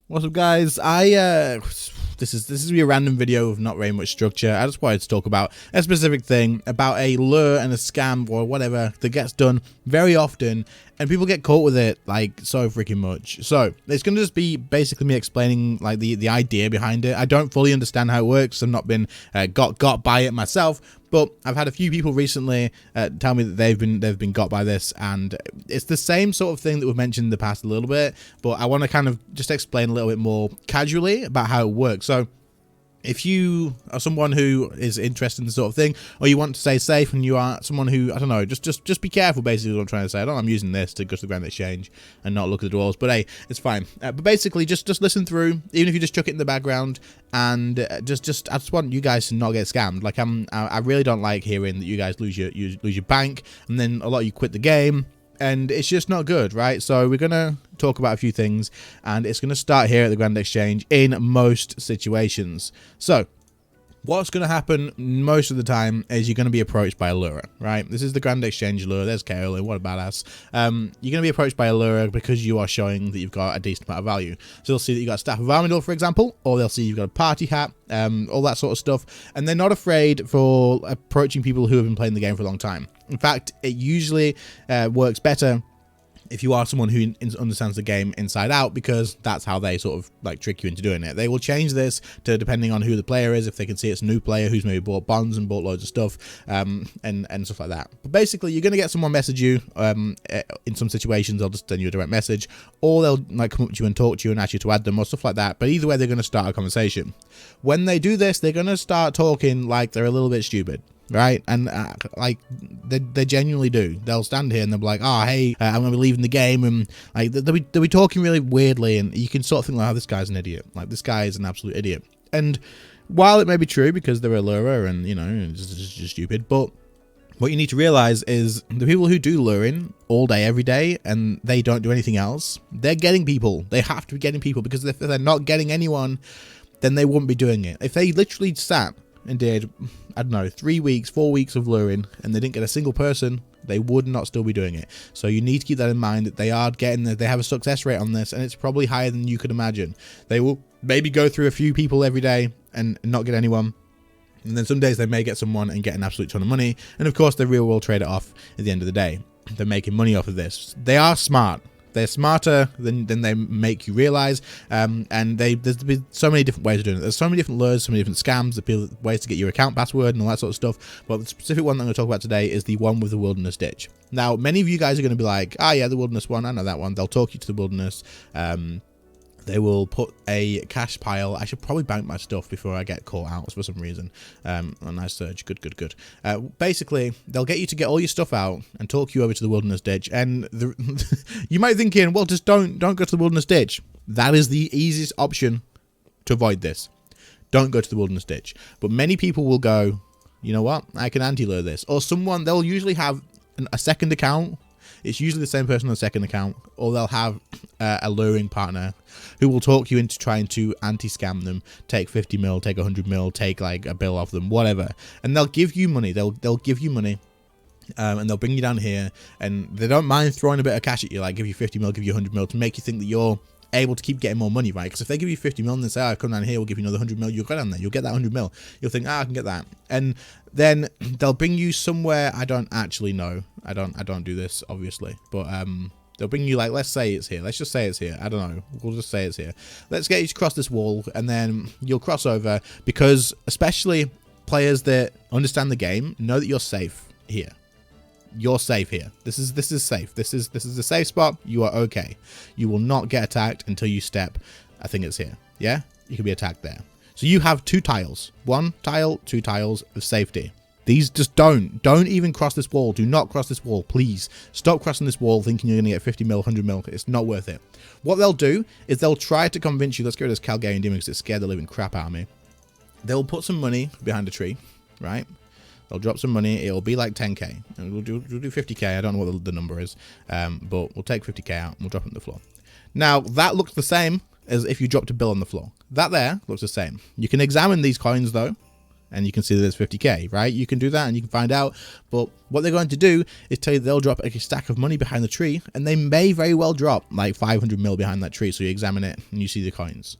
What's up, guys? This is gonna be a random video with not very much structure. I just wanted to talk about a specific thing, about a lure and a scam or whatever that gets done very often, and people get caught with it like so freaking much. So it's gonna just be basically me explaining like the idea behind it. I don't fully understand how it works. I've not been got by it myself, but I've had a few people recently tell me that they've been got by this, and it's the same sort of thing that we've mentioned in the past a little bit, but I want to kind of just explain a little bit more casually about how it works. So if you are someone who is interested in this sort of thing, or you want to stay safe, and you are someone who, I don't know, just be careful, basically, what I'm trying to say. I don't know, I'm using this to go to the Grand Exchange and not look at the drawers, but hey, it's fine. But basically, just listen through, even if you just chuck it in the background, and I just want you guys to not get scammed. Like, I really don't like hearing that you guys lose your bank, and then a lot of you quit the game, and it's just not good, right? So we're gonna talk about a few things, and it's gonna start here at the Grand Exchange in most situations. So what's going to happen most of the time is you're going to be approached by a lurer, right? This is the Grand Exchange lure. There's Carolyn, what a badass. You're going to be approached by a lurer because you are showing that you've got a decent amount of value. So they'll see that you've got a Staff of Armadillo, for example, or they'll see you've got a party hat, all that sort of stuff. And they're not afraid for approaching people who have been playing the game for a long time. In fact, it usually works better if you are someone who understands the game inside out, because that's how they sort of like trick you into doing it. They will change this to depending on who the player is. If they can see it's a new player who's maybe bought bonds and bought loads of stuff, and stuff like that. But basically, you're going to get someone message you. In some situations, they'll just send you a direct message, or they'll like come up to you and talk to you and ask you to add them or stuff like that. But either way, they're going to start a conversation. When they do this, they're going to start talking like they're a little bit stupid. Right, and like they genuinely do. They'll stand here and they'll be like, "Oh, hey, I'm gonna be leaving the game," and like they'll be talking really weirdly, and you can sort of think, "Oh, this guy's an idiot. Like this guy is an absolute idiot." And while it may be true because they're a lurer and you know it's just stupid, but what you need to realize is the people who do luring all day, every day, and they don't do anything else, they're getting people. They have to be getting people, because if they're not getting anyone, then they wouldn't be doing it. If they literally sat and did, I don't know, 3 weeks, 4 weeks of luring, and they didn't get a single person, they would not still be doing it. So you need to keep that in mind, that they are getting, they have a success rate on this, and it's probably higher than you could imagine. They will maybe go through a few people every day and not get anyone, and then some days they may get someone and get an absolute ton of money, and of course the real will trade it off at the end of the day. They're making money off of this. They are smart. They're smarter than they make you realize, and there's been so many different ways of doing it. There's so many different lures, so many different scams, ways to get your account password and all that sort of stuff. But the specific one that I'm going to talk about today is the one with the wilderness ditch. Now, many of you guys are going to be like, "Ah, yeah, the wilderness one, I know that one." They'll talk you to the wilderness. They will put a cash pile. I should probably bank my stuff before I get caught out for some reason. A nice surge. Good. Basically, they'll get you to get all your stuff out and talk you over to the wilderness ditch. And you might be thinking, well, just don't go to the wilderness ditch. That is the easiest option to avoid this. Don't go to the wilderness ditch. But many people will go, you know what? I can anti-lure this. Or someone, they'll usually have a second account. It's usually the same person on the second account, or they'll have a luring partner who will talk you into trying to anti-scam them, take 50 mil, take 100 mil, take like a bill off them, whatever. And they'll give you money. They'll give you money, and they'll bring you down here, and they don't mind throwing a bit of cash at you, like give you 50 mil, give you 100 mil, to make you think that you're able to keep getting more money, right? Because if they give you 50 mil and they say, "Oh, come down here, we'll give you another 100 mil," you'll go down there, you'll get that 100 mil. You'll think, "Ah, I can get that." And then they'll bring you somewhere. I don't actually know. I don't do this, obviously, but they'll bring you, like, let's say it's here. Let's just say it's here. I don't know. We'll just say it's here. Let's get you to cross this wall, and then you'll cross over, because especially players that understand the game know that you're safe here. You're safe here. This is safe. This is a safe spot. You are okay. You will not get attacked until you step. I think it's here. Yeah, you can be attacked there. So you have 2 tiles. 1 tile, 2 tiles of safety. These just don't even cross this wall. Do not cross this wall, please. Stop crossing this wall thinking you're going to get 50 mil, 100 mil. It's not worth it. What they'll do is they'll try to convince you. Let's get rid of this Calgarian demon because it scared the living crap out of me. They'll put some money behind a tree, right? They'll drop some money. It'll be like 10k. And we'll do 50k. I don't know what the number is, but we'll take 50k out and we'll drop it on the floor. Now, that looks the same as if you dropped a bill on the floor. That there looks the same. You can examine these coins, though, and you can see that it's 50k, right? You can do that and you can find out. But what they're going to do is tell you they'll drop a stack of money behind the tree, and they may very well drop like 500 mil behind that tree. So you examine it and you see the coins.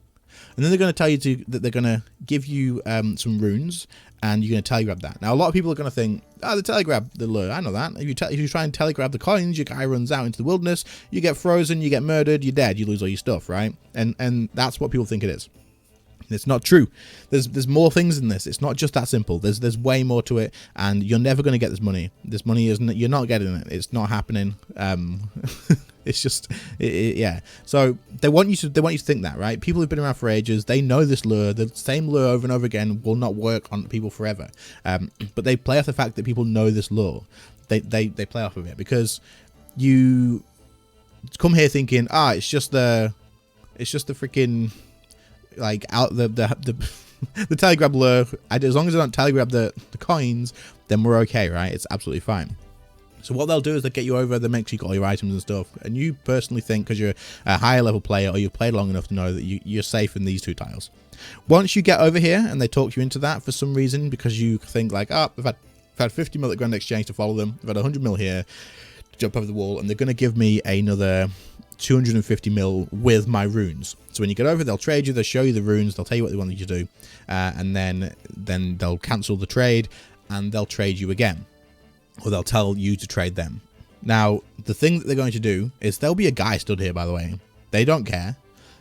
And then they're going to tell you that they're going to give you some runes, and you're going to telegrab that. Now, a lot of people are going to think, oh, the telegrab, the lure. I know that. If you try and telegrab the coins, your guy runs out into the wilderness, you get frozen, you get murdered, you're dead, you lose all your stuff, right? And that's what people think it is. It's not true. There's more things in this. It's not just that simple. There's way more to it, and you're never going to get this money. This money isn't. You're not getting it. It's not happening. It's just yeah. So they want you to think that, right? People who've been around for ages, they know this lure. The same lure over and over again will not work on people forever. But they play off the fact that people know this lure. They play off of it because you come here thinking, it's just the freaking like out the telegrab lure. As long as I don't telegrab the coins, then we're okay, right? It's absolutely fine. So what they'll do is they'll get you over, they'll make sure you got all your items and stuff, and you personally think, because you're a higher level player or you've played long enough to know that you're safe in these 2 tiles. Once you get over here and they talk you into that for some reason, because you think like, I've had 50 mil at Grand Exchange to follow them, I've had 100 mil here to jump over the wall, and they're going to give me another 250 mil with my runes. So when you get over, they'll trade you, they'll show you the runes, they'll tell you what they want you to do, and then they'll cancel the trade and they'll trade you again, or they'll tell you to trade them. Now, the thing that they're going to do is there'll be a guy stood here, by the way. They don't care.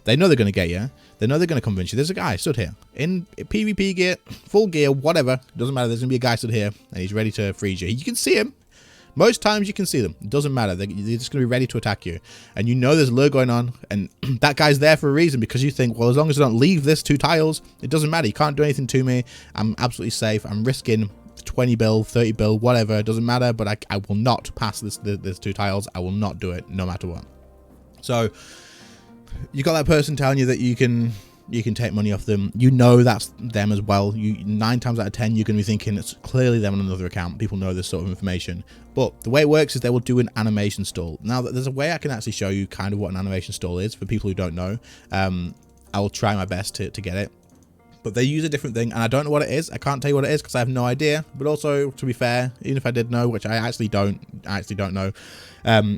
They know they're going to get you. They know they're going to convince you. There's a guy stood here in PvP gear, full gear, whatever. Doesn't matter. There's going to be a guy stood here and he's ready to freeze you. You can see him. Most times you can see them. It doesn't matter. They're just going to be ready to attack you. And you know there's a lure going on. And that guy's there for a reason, because you think, well, as long as I don't leave this 2 tiles, it doesn't matter. You can't do anything to me. I'm absolutely safe. I'm risking 20 bill, 30 bill, whatever. It doesn't matter. But I will not pass this 2 tiles. I will not do it no matter what. So you got that person telling you that you can take money off them. You know that's them as well. 9 times out of 10 you're going to be thinking it's clearly them on another account. People know this sort of information. But the way it works is they will do an animation stall. Now, there's a way I can actually show you kind of what an animation stall is for people who don't know. I will try my best to get it. But they use a different thing, and I don't know what it is. I can't tell you what it is because I have no idea. But also, to be fair, even if I did know, which I actually don't know,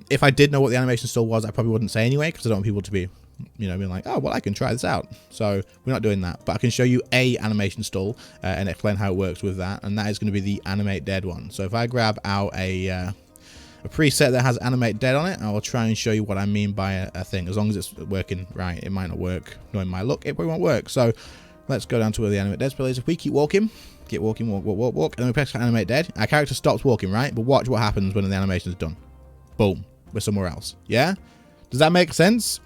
if I did know what the animation stall was, I probably wouldn't say anyway, because I don't want people to be, being like, oh, well, I can try this out. So we're not doing that. But I can show you a animation stall and explain how it works with that. And that is going to be the animate dead one. So if I grab out a preset that has animate dead on it, I will try and show you what I mean by a thing. As long as it's working right, it might not work. Knowing my luck, it probably won't work. So let's go down to where the animate dead spell is. If we keep walking, walk, and then we press animate dead, our character stops walking, right? But watch what happens when the animation is done. Boom, we're somewhere else. Yeah? Does that make sense?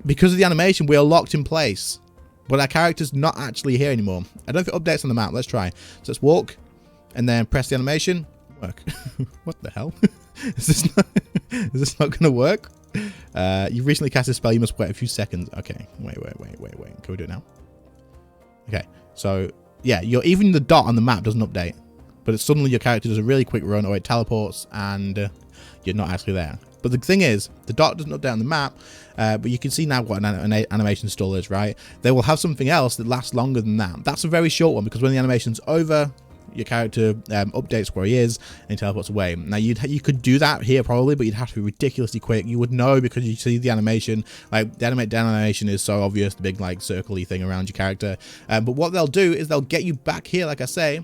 Because of the animation, we are locked in place, but our character's not actually here anymore. I don't know if it updates on the map. Let's try. So let's walk and then press the animation. Work. What the hell? Is this not going to work? You've recently cast a spell. You must wait a few seconds. Okay. Wait. Can we do it now? Okay. So yeah, even the dot on the map doesn't update, but it's suddenly your character does a really quick run, or it teleports, and you're not actually there. But the thing is, the dot doesn't update on the map, but you can see now what an animation stall is, right? They will have something else that lasts longer than that. That's a very short one, because when the animation's over, your character updates where he is and teleports away. Now, you could do that here probably, but you'd have to be ridiculously quick. You would know because you see the animation. Like, the animate down animation is so obvious, the big, like, circle-y thing around your character. But what they'll do is they'll get you back here, like I say,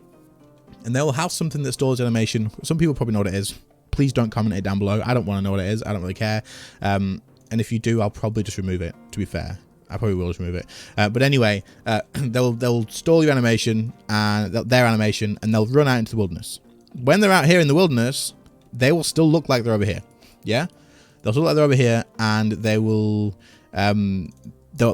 and they'll have something that stores animation. Some people probably know what it is. Please don't comment it down below. I don't want to know what it is. I don't really care. And if you do, I'll probably just remove it, to be fair. I probably will just remove it. But anyway, they'll store your animation, and their animation, and they'll run out into the wilderness. When they're out here in the wilderness, they will still look like they're over here. Yeah? They'll still look like they're over here, and they'll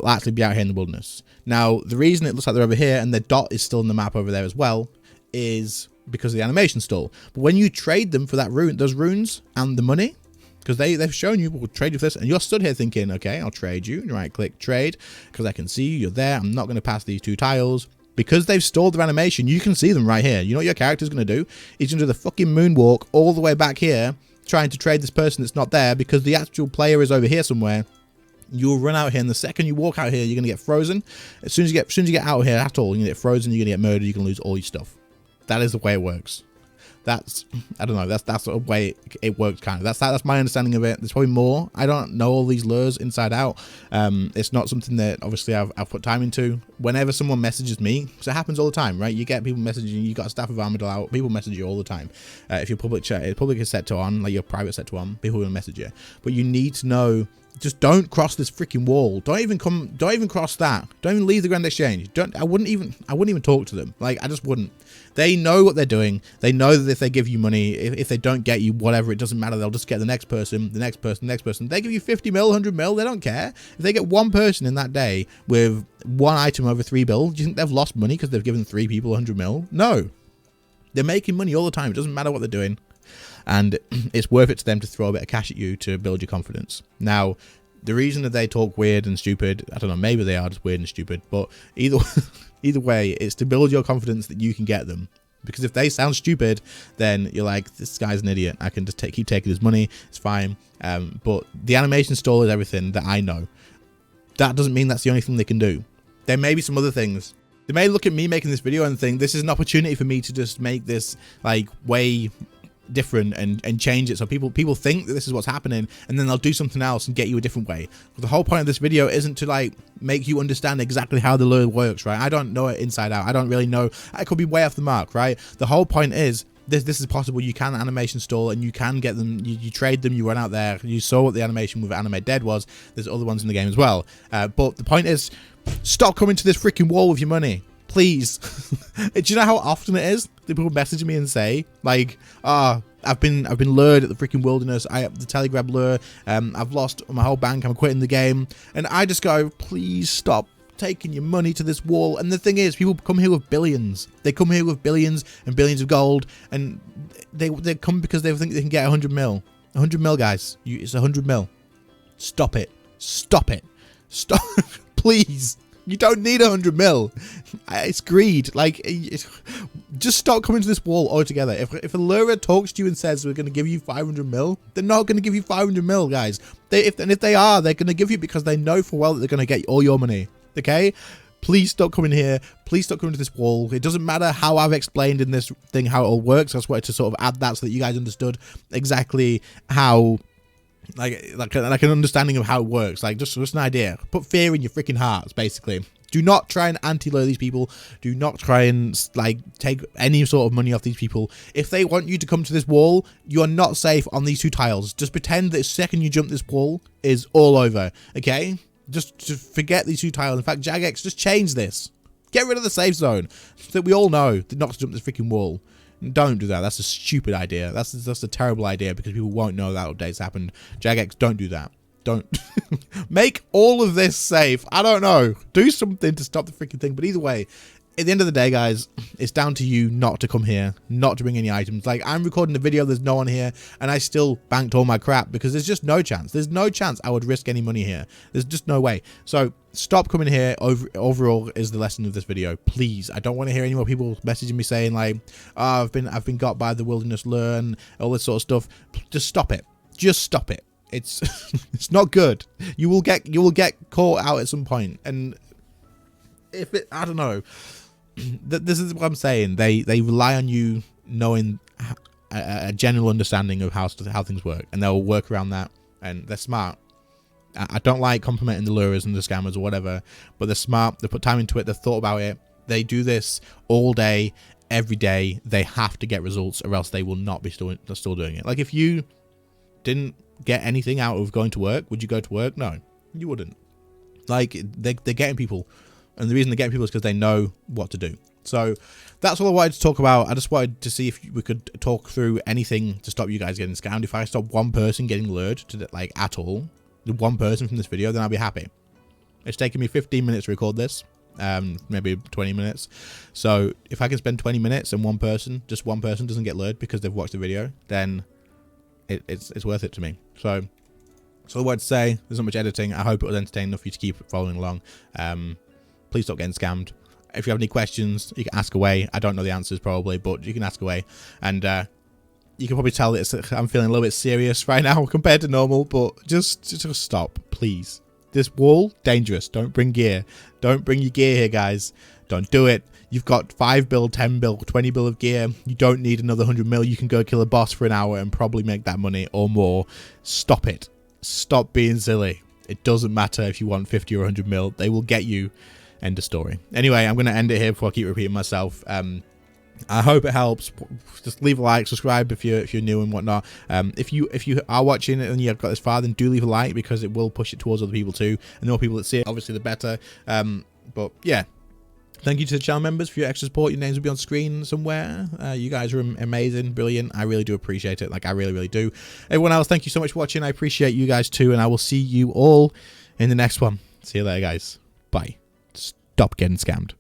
actually be out here in the wilderness. Now, the reason it looks like they're over here, and the dot is still in the map over there as well, is because of the animation stall. But when you trade them for those runes and the money, because they've shown you, we'll trade you for this, and you're stood here thinking, okay, I'll trade you. Right click trade, because I can see you're there. I'm not going to pass these 2 tiles. Because they've stored their animation, you can see them right here. You know what your character's going to do? He's going to do the fucking moonwalk all the way back here, trying to trade this person that's not there, because the actual player is over here somewhere. You'll run out here, and the second you walk out here, you're gonna get frozen. As soon as you get out here at all, you're gonna get frozen. You're gonna get murdered. You're gonna lose all your stuff. That is the way it works. That's, I don't know, that's the way it works, kind of. That's my understanding of it. There's probably more. I don't know all these lures inside out. It's not something that obviously I've put time into. Whenever someone messages me, because it happens all the time, right? You get people messaging you, got a staff of Armadillo out, people message you all the time. If your public is set to on, like your private set to on, people will message you. But you need to know, just don't cross this freaking wall. Don't even cross that. Don't even leave the Grand Exchange. I wouldn't even talk to them. Like, I just wouldn't. They know what they're doing. They know that if they give you money, if they don't get you, whatever, it doesn't matter. They'll just get the next person, the next person, the next person. They give you 50 mil, 100 mil. They don't care. If they get one person in that day with one item over 3 bill, do you think they've lost money because they've given 3 people 100 mil? No. They're making money all the time. It doesn't matter what they're doing. And it's worth it to them to throw a bit of cash at you to build your confidence. Now, the reason that they talk weird and stupid, I don't know, maybe they are just weird and stupid, but either way, it's to build your confidence that you can get them. Because if they sound stupid, then you're like, this guy's an idiot. I can just keep taking his money. It's fine. But the animation stall is everything that I know. That doesn't mean that's the only thing they can do. There may be some other things. They may look at me making this video and think this is an opportunity for me to just make this like way different and change it so people think that this is what's happening, and then they'll do something else and get you a different way. But the whole point of this video isn't to like make you understand exactly how the lure works, right? I don't know it inside out. I don't really know. I could be way off the mark, right? The whole point is this is possible. You can animation stall and you can get them, you trade them, you run out there. You saw what the animation with Anime Dead was. There's other ones in the game as well, but the point is, stop coming to this freaking wall with your money, please. Do you know how often it is that people message me and say like, I've been lured at the freaking wilderness, the telegrab lure, I've lost my whole bank, I'm quitting the game, and I just go, please stop taking your money to this wall. And the thing is, people come here with billions. They come here with billions and billions of gold, and they come because they think they can get 100 mil. 100 mil, guys. It's 100 mil. Stop it. Stop it. Stop. Please. You don't need 100 mil. It's greed. Like, just stop coming to this wall altogether. If a lurer talks to you and says we're going to give you 500 mil, they're not going to give you 500 mil, guys. If they are, they're going to give you because they know for well that they're going to get all your money. Okay? Please stop coming here. Please stop coming to this wall. It doesn't matter how I've explained in this thing how it all works. I just wanted to sort of add that so that you guys understood exactly how, like an understanding of how it works. Like just an idea. Put fear in your freaking hearts, basically. Do not try and anti-lure these people. Do not try and like take any sort of money off these people. If they want you to come to this wall, you are not safe on these 2 tiles. Just pretend that the second you jump this wall is all over. Okay? Just forget these 2 tiles. In fact, Jagex, just change this. Get rid of the safe zone so that we all know not to jump this freaking wall. Don't do that. That's a stupid idea. That's a terrible idea because people won't know that update's happened. Jagex, don't do that. Don't make all of this safe. I don't know. Do something to stop the freaking thing. But either way, at the end of the day, guys, it's down to you not to come here, not to bring any items. Like, I'm recording the video, there's no one here, and I still banked all my crap because there's just no chance. There's no chance I would risk any money here. There's just no way. So stop coming here. Overall is the lesson of this video. Please, I don't want to hear any more people messaging me saying like, oh, I've been got by the wilderness lure and all this sort of stuff. Just stop it. Just stop it. It's it's not good. You will get caught out at some point, and if it, I don't know. This is what I'm saying. They rely on you knowing a general understanding of how things work, and they'll work around that. And they're smart. I don't like complimenting the lurers and the scammers or whatever, but they're smart. They put time into it. They've thought about it. They do this all day, every day. They have to get results, or else they will not be still doing it. Like if you didn't get anything out of going to work, would you go to work? No, you wouldn't. Like they're getting people, and the reason they're getting people is because they know what to do. So that's all I wanted to talk about. I just wanted to see if we could talk through anything to stop you guys getting scammed. If I stop one person getting lured to like at all, one person from this video, then I'll be happy. It's taken me 15 minutes to record this, maybe 20 minutes. So if I can spend 20 minutes and just one person doesn't get lured because they've watched the video, then it's worth it to me. So that's all I wanted to say. There's not much editing. I hope it was entertaining enough for you to keep following along. Please stop getting scammed. If you have any questions, you can ask away. I don't know the answers probably, but you can ask away. And you can probably tell that I'm feeling a little bit serious right now compared to normal, but just stop, please. this wall, dangerous. Don't bring gear. Don't bring your gear here, guys. Don't do it. You've got 5 bill, 10 bill, 20 bill of gear. You don't need another 100 mil. You can go kill a boss for an hour and probably make that money or more. Stop it. Stop being silly. It doesn't matter if you want 50 or 100 mil. They will get you. End of story. Anyway, I'm going to end it here before I keep repeating myself. I hope it helps. Just leave a like, subscribe if you're new and whatnot. If you are watching it and you've got this far, then do leave a like, because it will push it towards other people too. And the more people that see it, obviously the better. But yeah, thank you to the channel members for your extra support. Your names will be on screen somewhere. You guys are amazing, brilliant. I really do appreciate it. Like, I really do. Everyone else, thank you so much for watching. I appreciate you guys too, and I will see you all in the next one. See you later, guys. Bye. Stop getting scammed.